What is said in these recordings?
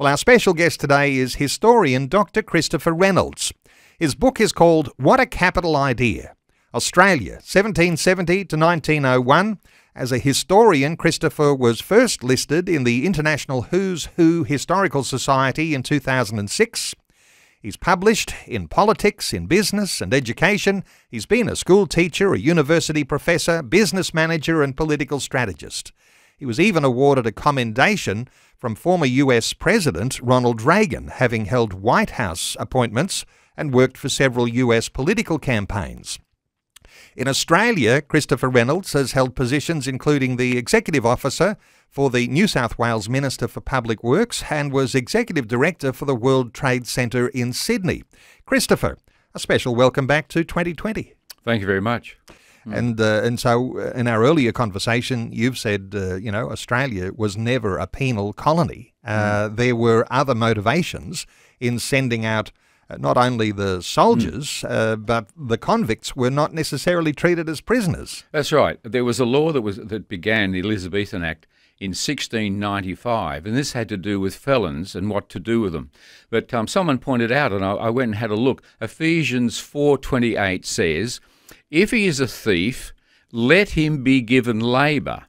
Well, our special guest today is historian Dr. Christopher Reynolds. His book is called What a Capital Idea! Australia, 1770 to 1901. As a historian, Christopher was first listed in the International Who's Who Historical Society in 2006. He's published in politics, in business and education. He's been a school teacher, a university professor, business manager and political strategist. He was even awarded a commendation from former US President Ronald Reagan, having held White House appointments and worked for several US political campaigns. In Australia, Christopher Reynolds has held positions including the Executive Officer for the New South Wales Minister for Public Works and was Executive Director for the World Trade Centre in Sydney. Christopher, a special welcome back to 2020. Thank you very much. And so in our earlier conversation, you've said, Australia was never a penal colony. There were other motivations in sending out not only the soldiers, but the convicts were not necessarily treated as prisoners. That's right. There was a law that began, the Elizabethan Act, in 1695, and this had to do with felons and what to do with them. But someone pointed out, and I went and had a look, Ephesians 4:28 says, if he is a thief, let him be given labour,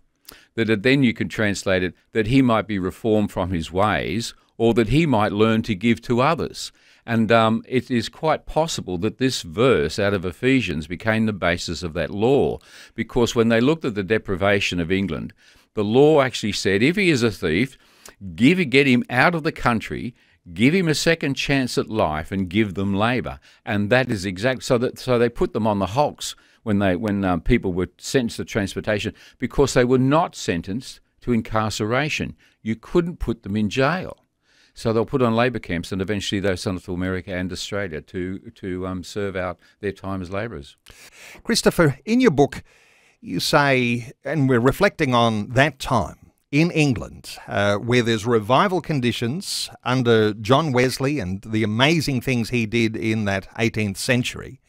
that then you can translate it, that he might be reformed from his ways, or that he might learn to give to others. And it is quite possible that this verse out of Ephesians became the basis of that law, because when they looked at the deprivation of England, the law actually said if he is a thief, get him out of the country, give him a second chance at life and give them labour. And that is exact. So they put them on the hulks when people were sentenced to transportation, because they were not sentenced to incarceration. You couldn't put them in jail. So they'll put on labour camps, and eventually they're sent to America and Australia to serve out their time as labourers. Christopher, in your book, you say, and we're reflecting on that time in England, where there's revival conditions under John Wesley and the amazing things he did in that 18th century,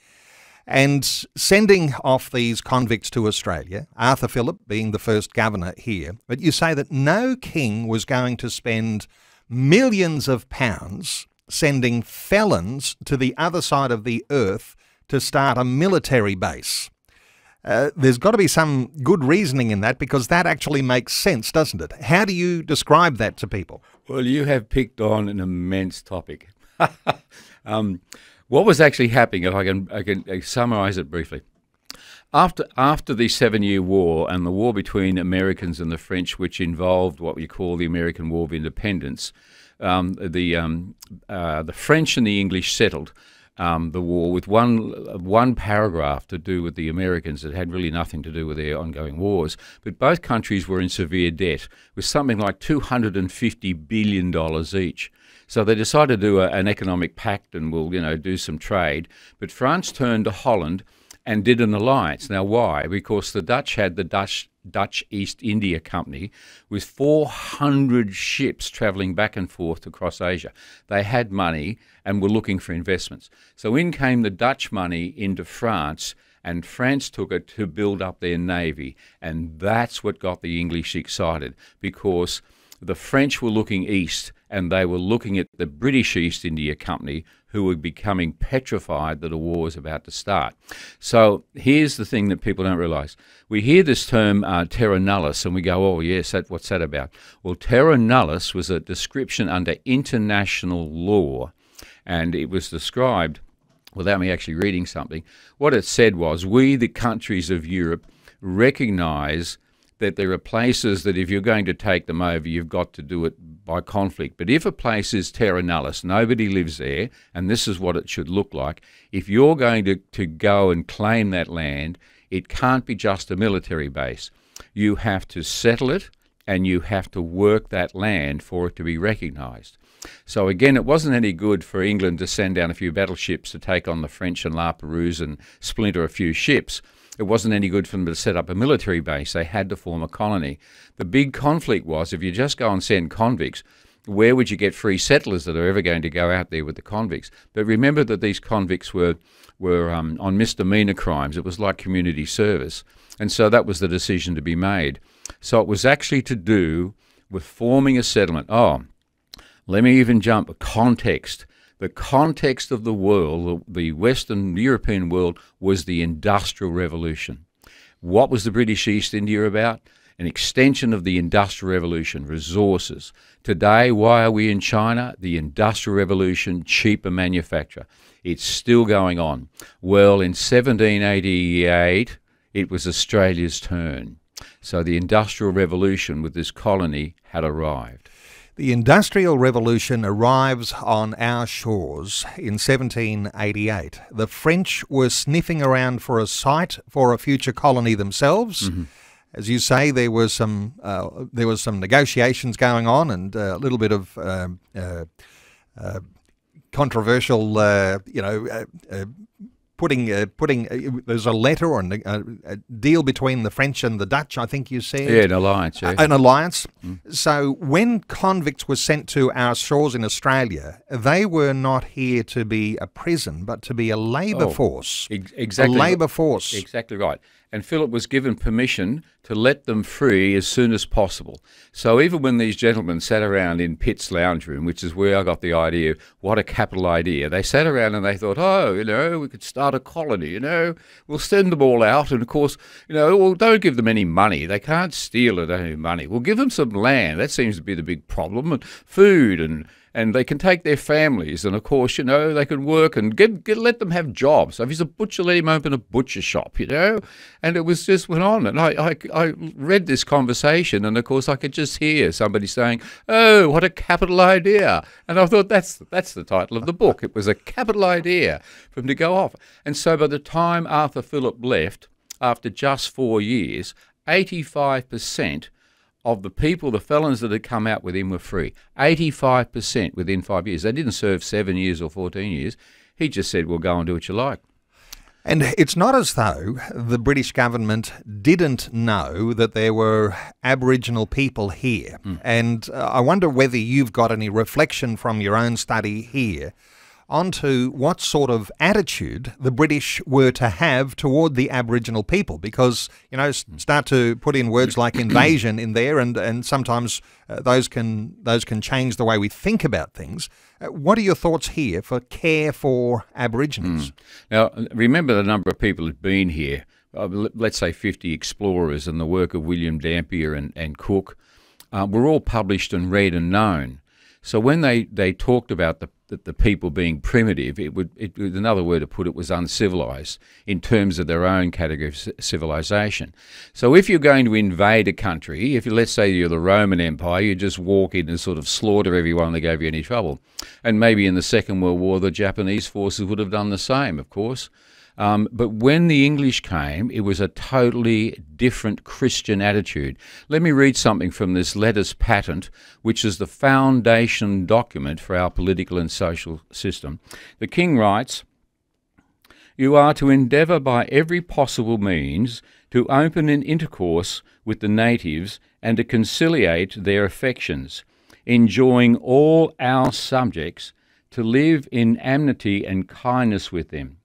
and sending off these convicts to Australia, Arthur Phillip being the first governor here. But you say that no king was going to spend millions of pounds sending felons to the other side of the earth to start a military base. There's got to be some good reasoning in that, because that actually makes sense, doesn't it? How do you describe that to people? Well, you have picked on an immense topic. What was actually happening, if I can summarise it briefly. After the 7-Year War and the war between Americans and the French, which involved what we call the American War of Independence, the French and the English settled the war with one paragraph to do with the Americans that had really nothing to do with their ongoing wars. But both countries were in severe debt, with something like $250 billion each. So they decided to do an economic pact and we'll do some trade. But France turned to Holland and did an alliance. Now, why? Because the Dutch had the Dutch East India Company with 400 ships travelling back and forth across Asia. They had money and were looking for investments. So in came the Dutch money into France, and France took it to build up their navy. And that's what got the English excited, because the French were looking east and they were looking at the British East India Company, who were becoming petrified that a war was about to start. So here's the thing that people don't realise. We hear this term terra nullius and we go, oh yes, what's that about? Well, terra nullius was a description under international law, and it was described, without me actually reading something, what it said was, we, the countries of Europe, recognise that there are places that if you're going to take them over, you've got to do it by conflict. But if a place is terra nullius, nobody lives there, and this is what it should look like, if you're going to go and claim that land, it can't be just a military base. You have to settle it, and you have to work that land for it to be recognised. So again, it wasn't any good for England to send down a few battleships to take on the French and La Perouse and splinter a few ships. It wasn't any good for them to set up a military base. They had to form a colony. The big conflict was, if you just go and send convicts, where would you get free settlers that are ever going to go out there with the convicts? But remember that these convicts were on misdemeanor crimes. It was like community service. And so that was the decision to be made. So it was actually to do with forming a settlement. Oh, Let me even jump context. The context of the world, the Western European world, was the Industrial Revolution. What was the British East India about? An extension of the Industrial Revolution, resources. Today, why are we in China? The Industrial Revolution, cheaper manufacture. It's still going on. Well, in 1788, it was Australia's turn. So the Industrial Revolution with this colony had arrived. The Industrial Revolution arrives on our shores in 1788. The French were sniffing around for a site for a future colony themselves. Mm-hmm. As you say, there was some negotiations going on and a little bit of controversial, there's a letter or a deal between the French and the Dutch, I think you said. Yeah, an alliance. Yeah. An alliance. So when convicts were sent to our shores in Australia, they were not here to be a prison, but to be a labour force. Exactly. A labour force. Exactly right. And Philip was given permission to let them free as soon as possible. So even when these gentlemen sat around in Pitt's lounge room, which is where I got the idea, what a capital idea, they sat around and they thought, we could start a colony, we'll send them all out. And of course, well, don't give them any money. They can't steal it, any money. We'll give them some land. That seems to be the big problem. And food and they can take their families, and of course, they can work and let them have jobs. So if he's a butcher, let him open a butcher shop, And it was just went on, and I read this conversation, and of course, I could just hear somebody saying, "Oh, what a capital idea!" And I thought that's the title of the book. It was a capital idea for him to go off. And so by the time Arthur Phillip left, after just 4 years, 85% of the people, the felons that had come out with him were free. 85% within 5 years. They didn't serve 7 years or 14 years. He just said, well, go and do what you like. And it's not as though the British government didn't know that there were Aboriginal people here. And I wonder whether you've got any reflection from your own study here onto what sort of attitude the British were to have toward the Aboriginal people, because, start to put in words like invasion in there, and sometimes those can change the way we think about things. What are your thoughts here for care for Aborigines? Now, remember the number of people who've been here. Let's say 50 explorers, and the work of William Dampier and Cook were all published and read and known. So when they talked about the people being primitive, it was another word to put it was uncivilized in terms of their own category of civilization. So if you're going to invade a country, let's say you're the Roman Empire, you just walk in and sort of slaughter everyone that gave you any trouble. And maybe in the Second World War, the Japanese forces would have done the same, of course. But when the English came, it was a totally different Christian attitude. Let me read something from this Letters Patent, which is the foundation document for our political and social system. The King writes, "You are to endeavour by every possible means to open an intercourse with the natives and to conciliate their affections, enjoining all our subjects to live in amity and kindness with them.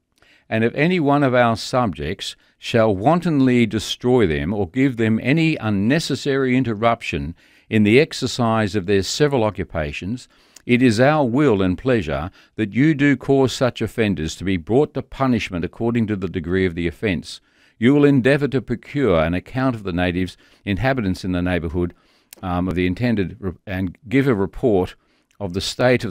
And if any one of our subjects shall wantonly destroy them or give them any unnecessary interruption in the exercise of their several occupations, it is our will and pleasure that you do cause such offenders to be brought to punishment according to the degree of the offence. You will endeavour to procure an account of the natives, inhabitants in the neighbourhood of the intended, and give a report of the state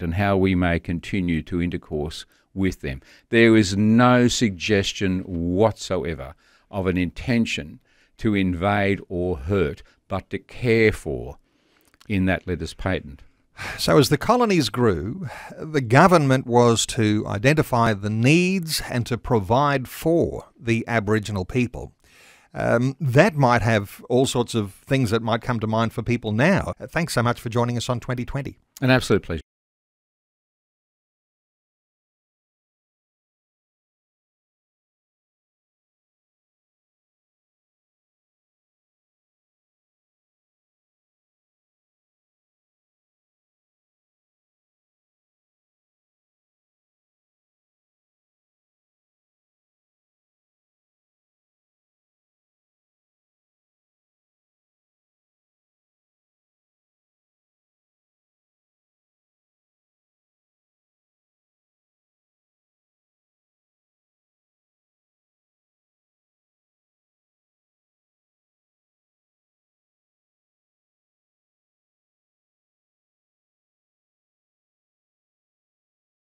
and how we may continue to intercourse with them." There is no suggestion whatsoever of an intention to invade or hurt, but to care for in that Letters Patent. So as the colonies grew, the government was to identify the needs and to provide for the Aboriginal people. That might have all sorts of things that might come to mind for people now. Thanks so much for joining us on 2020. An absolute pleasure.